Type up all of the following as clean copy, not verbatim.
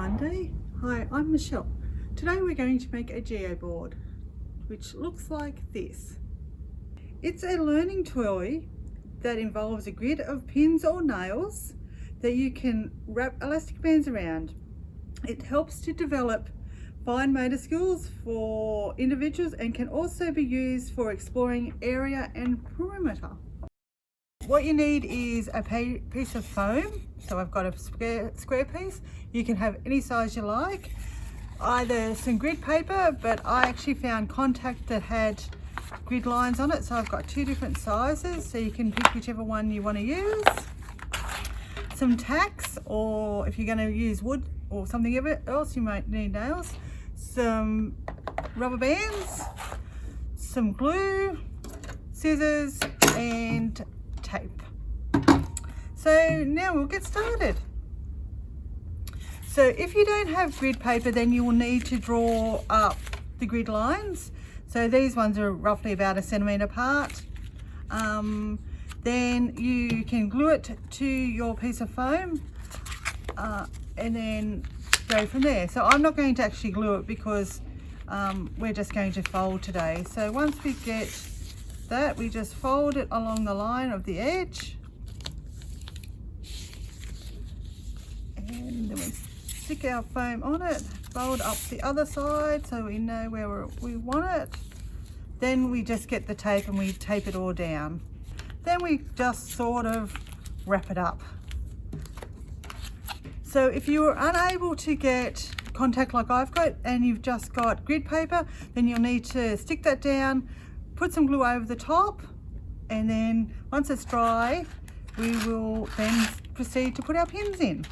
Monday. Hi, I'm Michelle. Today we're going to make a geoboard, which looks like this. It's a learning toy that involves a grid of pins or nails that you can wrap elastic bands around. It helps to develop fine motor skills for individuals and can also be used for exploring area and perimeter. What you need is a piece of foam. So I've got a square piece. You can have any size you like. Either some grid paper, but I actually found contact that had grid lines on it. So I've got two different sizes, so you can pick whichever one you want to use. Some tacks, or if you're going to use wood or something else, you might need nails. Some rubber bands, some glue, scissors, and tape. So now we'll get started. So if you don't have grid paper, then you will need to draw up the grid lines. So these ones are roughly about 1 centimetre apart. Then you can glue it to your piece of foam and then go from there. So I'm not going to actually glue it because we're just going to fold today. So once we get that, we just fold it along the line of the edge, and then we stick our foam on it, fold up the other side so we know where we want it. Then we just get the tape and we tape it all down. Then we just sort of wrap it up. So if you're unable to get contact like I've got and you've just got grid paper, then you'll need to stick that down, put some glue over the top, and then once it's dry, we will then proceed to put our pins in.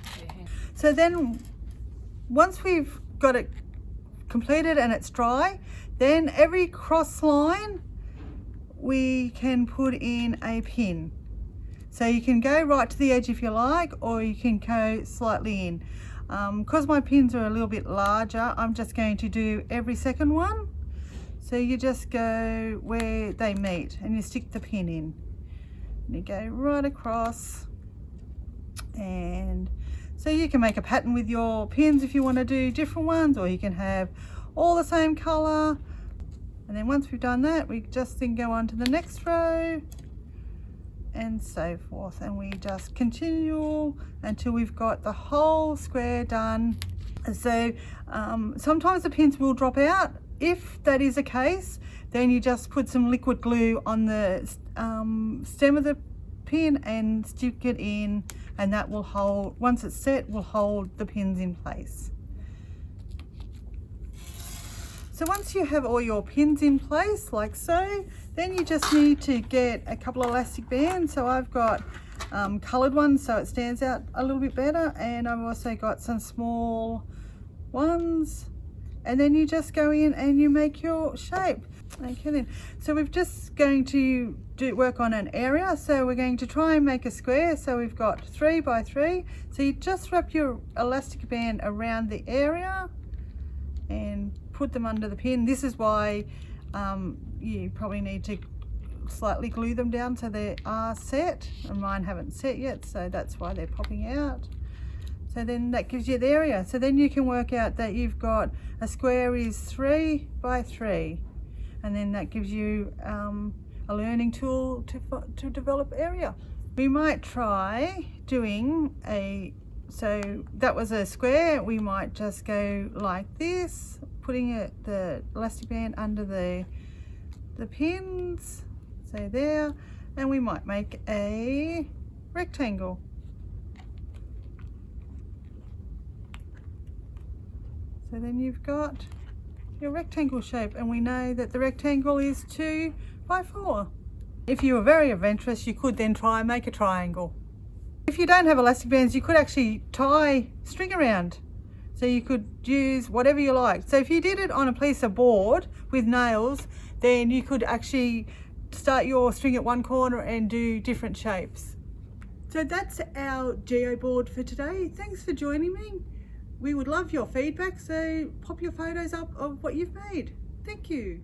So then once we've got it completed and it's dry, then every cross line we can put in a pin. So you can go right to the edge if you like, or you can go slightly in. Because my pins are a little bit larger, I'm just going to do every second one. So you just go where they meet and you stick the pin in. And you go right across. And so you can make a pattern with your pins if you want to do different ones, or you can have all the same colour. And then once we've done that, we just then go on to the next row and so forth. And we just continue until we've got the whole square done. So sometimes the pins will drop out. If that is the case, then you just put some liquid glue on the stem of the pin and stick it in, and that will hold, once it's set, will hold the pins in place. So once you have all your pins in place like so, then you just need to get a couple of elastic bands. So I've got coloured ones so it stands out a little bit better, and I've also got some small ones. And then you just go in and you make your shape. Okay then. So we're just going to work on an area. So we're going to try and make a square. So we've got 3 by 3. So you just wrap your elastic band around the area and put them under the pin. This is why you probably need to slightly glue them down so they are set. And mine haven't set yet, so that's why they're popping out. So then that gives you the area. So then you can work out that you've got a square is 3 by 3. And then that gives you a learning tool to develop area. We might try doing so that was a square. We might just go like this, putting the elastic band under the pins. So there. And we might make a rectangle. So then you've got your rectangle shape, and we know that the rectangle is 2 by 4. If you were very adventurous, you could then try and make a triangle. If you don't have elastic bands, you could actually tie string around. So you could use whatever you like. So if you did it on a piece of board with nails, then you could actually start your string at one corner and do different shapes. So that's our geoboard for today. Thanks for joining me. We would love your feedback, so pop your photos up of what you've made. Thank you.